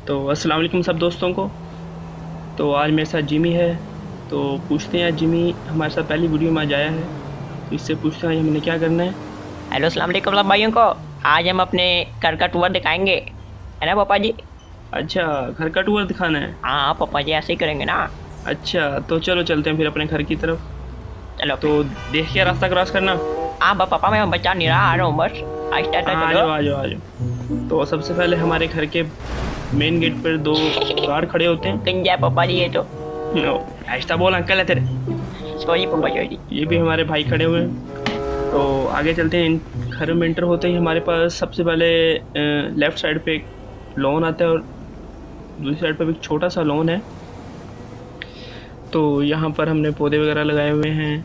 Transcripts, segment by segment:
तो अस्सलाम वालेकुम सब दोस्तों को। तो आज मेरे साथ जिमी है। तो पूछते हैं आज जिमी हमारे साथ पहली वीडियो में आज आया है, तो इससे पूछते हैं आज हमने क्या करना है। हेलो अस्सलाम वालेकुम सब भाइयों को। आज हम अपने घर का टूर दिखाएंगे, है ना पापा जी? अच्छा, घर का टूर दिखाना है। हाँ पापा जी, ऐसे ही करेंगे ना। अच्छा तो चलो चलते हैं फिर अपने घर की तरफ। चलो तो देख के रास्ता क्रॉस करना। हाँ पापा, मैं बचा नहीं रहा, आ रहा हूँ बस। आहिस्ता आहिस्ता हाँ आ चलो। जाओ आ जाओ आ जाओ। तो सबसे पहले हमारे घर के मेन गेट पर दो गार्ड खड़े होते हैं। कहीं जाए पापा जी ये तो। आहिस्ता बोल, अंकल है तेरे। सॉरी पापा जी। ये भी हमारे भाई खड़े हुए हैं। तो आगे चलते हैं। इन घर में एंटर होते ही हमारे पास सबसे पहले लेफ़्ट साइड पे एक लॉन आता है और दूसरी साइड पे भी एक छोटा सा लॉन है। तो यहाँ पर हमने पौधे वगैरह लगाए हुए हैं।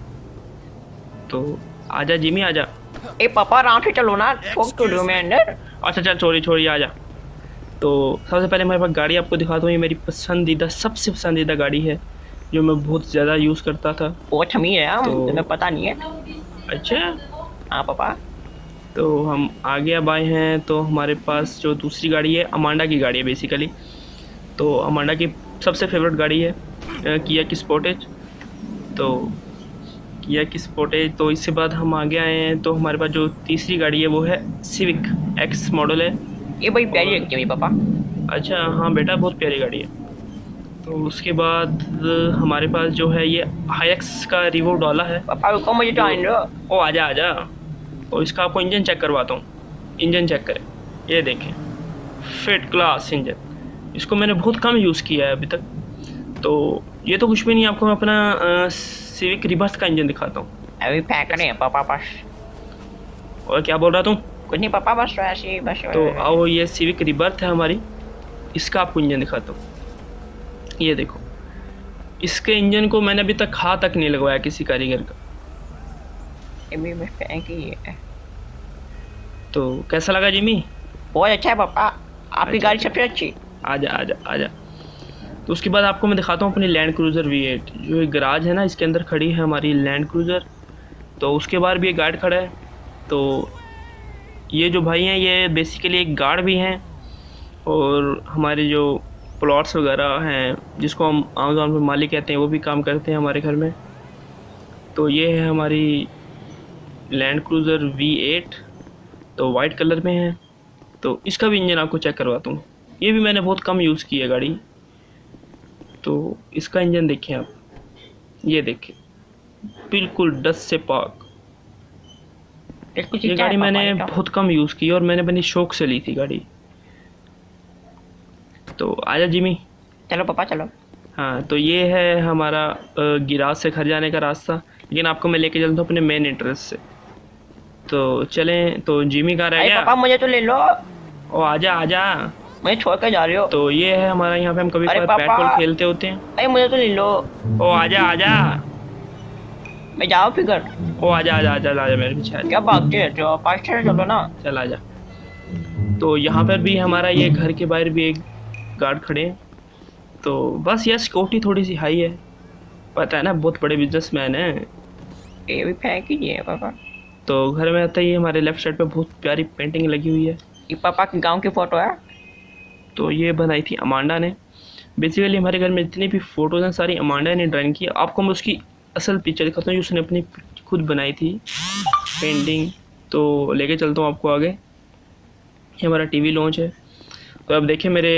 तो आजा जिमी आजा। ए पापा आराम से चलो ना, ठोक तो दो मैं अंदर। अच्छा चल छोड़ी छोड़ी आजा। तो सबसे पहले हमारे पास गाड़ी आपको दिखाता हूँ। ये मेरी पसंदीदा सबसे पसंदीदा गाड़ी है जो मैं बहुत ज़्यादा यूज़ करता था। वो छमी है हम, तो तुम्हें पता नहीं है। अच्छा, हाँ पापा। तो हम आगे अब आए हैं। तो हमारे पास जो दूसरी गाड़ी है अमांडा की गाड़ी है बेसिकली। तो अमांडा की सबसे फेवरेट गाड़ी है किया की स्पोर्टेज। तो किया की स्पोर्टेज। तो इसके बाद हम आगे आए हैं तो हमारे पास जो तीसरी गाड़ी है वो है सिविक एक्स मॉडल है। ये बड़ी प्यारी लगती है मेरी पापा। अच्छा हाँ बेटा, बहुत प्यारी गाड़ी है। तो उसके बाद हमारे पास जो है ये हाइएक्स का रिवो डॉला है। पापा रुको, मुझे तो आने दो। ओ आजा आजा। और इसका आपको इंजन चेक करवाता हूँ। इंजन चेक करें, ये देखें, फिट क्लास इंजन। इसको मैंने बहुत कम यूज़ किया है अभी तक। तो ये तो कुछ भी नहीं, आपको मैं अपना सिविक रिवर्स का इंजन दिखाता हूँ। अभी फेंक रहे हैं पापा बस। और क्या बोल रहा तुम? कुछ नहीं पापा, बस ऐसे ही बस। तो आओ, ये सिविक रिबर्थ है हमारी। इसका आपको इंजन दिखाता हूँ। ये देखो, इसके इंजन को मैंने अभी तक हाथ तक नहीं लगवाया किसी कारीगर का। अभी बस फेंक ही है। तो कैसा लगा जिमी? बहुत अच्छा है पापा, आपकी अच्छा, गाड़ी सबसे अच्छी। आजा आजा आजा। तो उसके बाद आपको मैं दिखाता हूँ अपनी लैंड क्रूज़र V8। जो एक गराज है ना, इसके अंदर खड़ी है हमारी लैंड क्रूज़र। तो उसके बाद भी एक गार्ड खड़ा है। तो ये जो भाई हैं ये बेसिकली एक गार्ड भी हैं और हमारे जो प्लॉट्स वगैरह हैं जिसको हम आमतौर पर मालिक कहते हैं वो भी काम करते हैं हमारे घर में। तो ये है हमारी लैंड क्रूज़र V8। तो वाइट कलर में है। तो इसका भी इंजन आपको चेक करवाता हूँ। ये भी मैंने बहुत कम यूज़ की है गाड़ी। तो इसका इंजन देखें आप, ये देखें, बिल्कुल डस्ट से पाक। ये गाड़ी मैंने बहुत कम यूज़ की और मैंने बड़ी शौक से ली थी गाड़ी। तो आजा जिमी। चलो पापा चलो। हाँ, तो ये है हमारा गिराज से घर जाने का रास्ता। लेकिन आपको मैं लेके चलता हूँ अपने मेन एंट्रेंस से। तो चलें। तो जिमी कहाँ रह अरे गया? पापा मुझे तो ले लो, ओ आजा आजा। मुझे छोड़ कर जा रहे हो। तो ये है हमारा, यहाँ पे हम कभी अरे कभार बैट पापा, बॉल खेलते होते हैं। अरे मुझे तो ले लो। ओ आजा आजा। मैं जाओ फिर घर। ओ आजा आजा आजा आजा मेरे पीछे आजा। क्या भागते रहते हो, पाँच से चलो ना। चल आजा। तो यहाँ पर भी हमारा ये घर के बाहर भी एक गार्ड खड़े हैं। तो बस यार सिक्योरिटी थोड़ी सी हाई है, पता है ना, बहुत बड़े बिजनेसमैन हैं। ये भी फेंक ही दिए पापा। तो घर में आते ही हमारे लेफ़्ट साइड पे बहुत प्यारी पेंटिंग लगी हुई है। ये पापा के गांव की फोटो है। तो ये बनाई थी अमांडा ने। बेसिकली हमारे घर में जितनी भी फ़ोटोज़ हैं सारी अमांडा ने ड्राइंग की। आपको मैं उसकी असल पिक्चर दिखाता हूँ जो उसने अपनी खुद बनाई थी पेंटिंग। तो लेके चलता हूँ आपको आगे। ये हमारा टीवी लॉन्च है। तो अब देखिए मेरे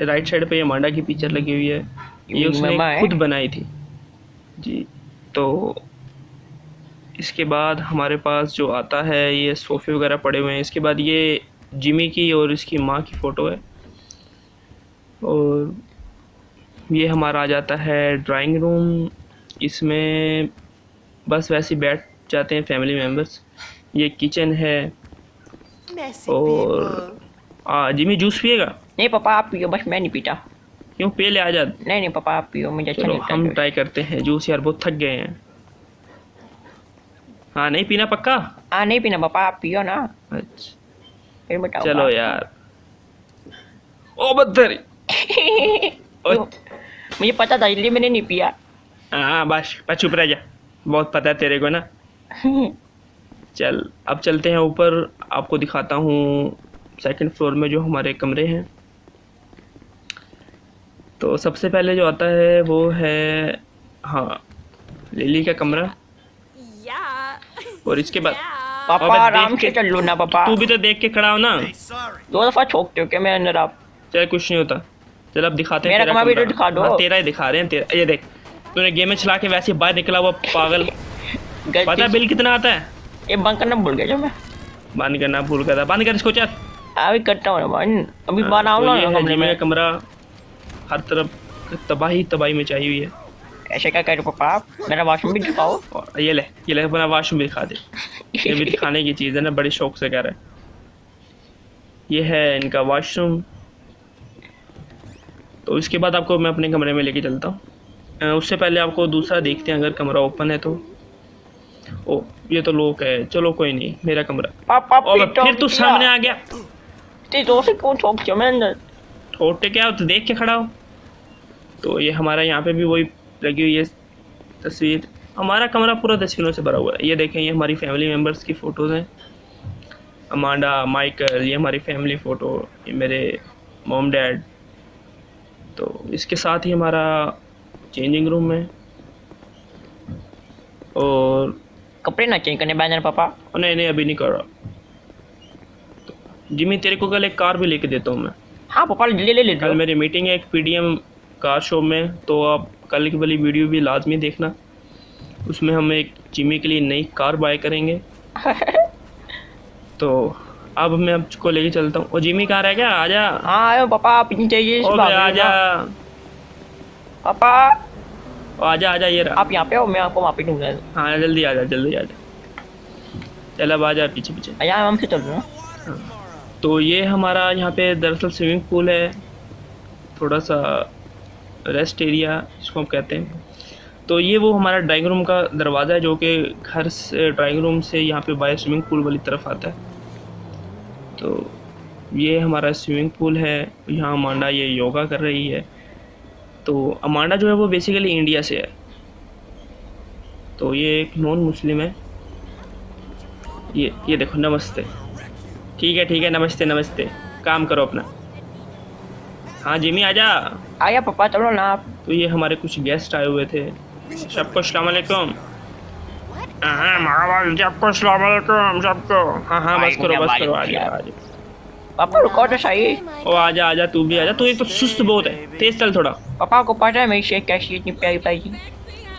राइट साइड पे ये अमांडा की पिक्चर लगी हुई है। ये उसने खुद बनाई थी जी। तो इसके बाद हमारे पास जो आता है ये सोफ़े वगैरह पड़े हुए हैं। इसके बाद ये जिमी की और इसकी माँ की फ़ोटो है। और ये हमारा आ जाता है ड्राइंग रूम। इसमें बस वैसे ही बैठ जाते हैं फैमिली मेम्बर्स। ये किचन है। और जिमी जूस पिएगा? नहीं पापा आप पियो, बस मैं नहीं पीता। क्यों, पे ले आ जा। नहीं नहीं पापा आप पियो, मुझे अच्छा चलो लगता हम है। ट्राई करते हैं जूस, यार बहुत थक गए हैं। हाँ नहीं पीना पक्का? हाँ नहीं पीना पापा, आप पियो ना। अच्छा फिर बताओ। चलो यार। ओ बदतरी। मुझे पता था इसलिए मैंने नहीं पिया। हाँ बस बस चुप रह जा, बहुत पता है तेरे को ना। चल अब चलते हैं ऊपर, आपको दिखाता हूँ सेकंड फ्लोर में जो हमारे कमरे हैं। तो सबसे पहले जो आता है वो है, हाँ, लिली का कमरा। और इसके बाद पापा अबे आराम देख से के, चल लो ना पापा। तू भी तो देख के खड़ा हो ना। 2 दफा ठोकते हो क्या मैं अंदर आप? चल कुछ नहीं होता। चल अब दिखाते हैं मेरा तेरा कमरा भी कमरा। तो दिखा दो। हाँ, तेरा ही दिखा रहे हैं, तेरा। ये देख, तूने गेम में चला के वैसे ही बाहर निकला हुआ पागल। पता है गलती बिल कितना आता है? ये बंद करना भूल गया जो मैं। बंद करना भूल गया था, बंद कर इसको चल। अभी करता हूँ ना बंद, अभी हाँ, बाहर आओ तो ना ये है कमरे जिमी का में। कमरा। हर तरफ तबाही तबाही मचाई हुई है। ऐसे क्या कह रहे हो पापा आप? मेरा वॉशरूम भी दिखाओ। और ये ले अपना वॉशरूम भी दिखा दे। ये भी दिखाने की चीज़ है ना, बड़े शौक से कह रहा है। ये है इनका वॉशरूम। तो इसके बाद आपको मैं अपने कमरे में लेके चलता हूँ। उससे पहले आपको दूसरा देखते हैं, अगर कमरा ओपन है तो। ओ, ये तो लॉक है। चलो कोई नहीं, मेरा कमरा। पापा और फिर तू सामने आ गया। ते दो से क्यों ठोकते हो मैं अंदर? छोटे क्या हो तो देख के खड़ा हो। तो ये हमारा यहाँ पे भी वही लगी हुई है तस्वीर। हमारा कमरा पूरा तस्वीरों से भरा हुआ है। ये देखें, ये हमारी फैमिली मेम्बर्स की फ़ोटोज़ हैं। अमांडा, माइकल, ये हमारी फैमिली फ़ोटो, ये मेरे मॉम डैड। तो इसके साथ ही हमारा चेंजिंग रूम है। और कपड़े ना चेंज करने बैनर पापा। नहीं अभी नहीं कर रहा। तो जिमी, तेरे को कल एक कार भी लेके देता हूँ मैं। हाँ पापा ले कल मेरी मीटिंग है एक पीडीएम कार शो में, तो आप कल की वाली वीडियो भी लाजमी देखना। उसमें हम एक जिमी के लिए नई कार बाय करेंगे। तो अब मैं आपको लेके चलता हूँ। और जिमी कहाँ रह गया? आजा। हाँ आयो पापा, आप इतनी तेजी से ओ भाग बे, रहे हो आजा। ना। पापा आजा ये रहा। आप यहाँ पे हो, मैं आपको वहाँ पे ढूंढ रहा हूँ। हाँ जल्दी आजा। चल अब आजा पीछे। अच्छा हम से चल रहे हैं। हाँ। तो ये हमारा यहाँ पे दरअसल स्विमिंग पूल है, थोड़ा सा रेस्ट एरिया जिसको हम कहते हैं। तो ये वो हमारा ड्राइंग रूम का दरवाज़ा है, जो कि घर से ड्राइंग रूम से यहाँ पे बाहर स्विमिंग पूल वाली तरफ आता है। तो ये हमारा स्विमिंग पूल है। यहाँ अमांडा ये योगा कर रही है। तो अमांडा जो है वो बेसिकली इंडिया से है। तो ये एक नॉन मुस्लिम है। ये देखो, नमस्ते। ठीक है, नमस्ते। काम करो अपना। हाँ जिमी आजा। आया पापा चलो ना आप। तो ये हमारे कुछ गेस्ट आए हुए थे। सबको अस्सलाम वालेकुम। सबको अस्सलाम वालेकुम सबको। हाँ बस करो आजा। पापा रुको तो सही। ओ आजा तू भी आजा। तू एक तो सुस्त बहुत है, तेज चल थोड़ा। पापा को पता है मेरी शेख कैसी इतनी प्यारी प्यारी।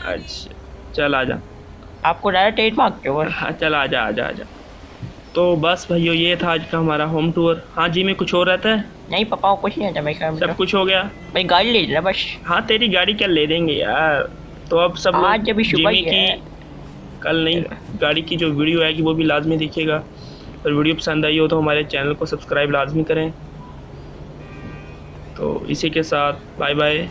अच्छा चल आजा। आपको ज़्यादा तेज भागते हो। हाँ चल आजा। तो बस भाइयों, ये था आज का हमारा होम टूर। हाँ जी, में कुछ और रहता है? नहीं पापा को कुछ नहीं आता मेरे ख्याल सब में। कुछ हो गया। भाई गाड़ी ले लेना बस। हाँ तेरी गाड़ी क्या ले देंगे यार। तो अब सब लोग आज अभी सुबह जिमी ही है। की कल नई गाड़ी की जो वीडियो आएगी वो भी लाजमी देखिएगा। और वीडियो पसंद आई हो तो हमारे चैनल को सब्सक्राइब लाजमी करें। तो इसी के साथ बाय बाय।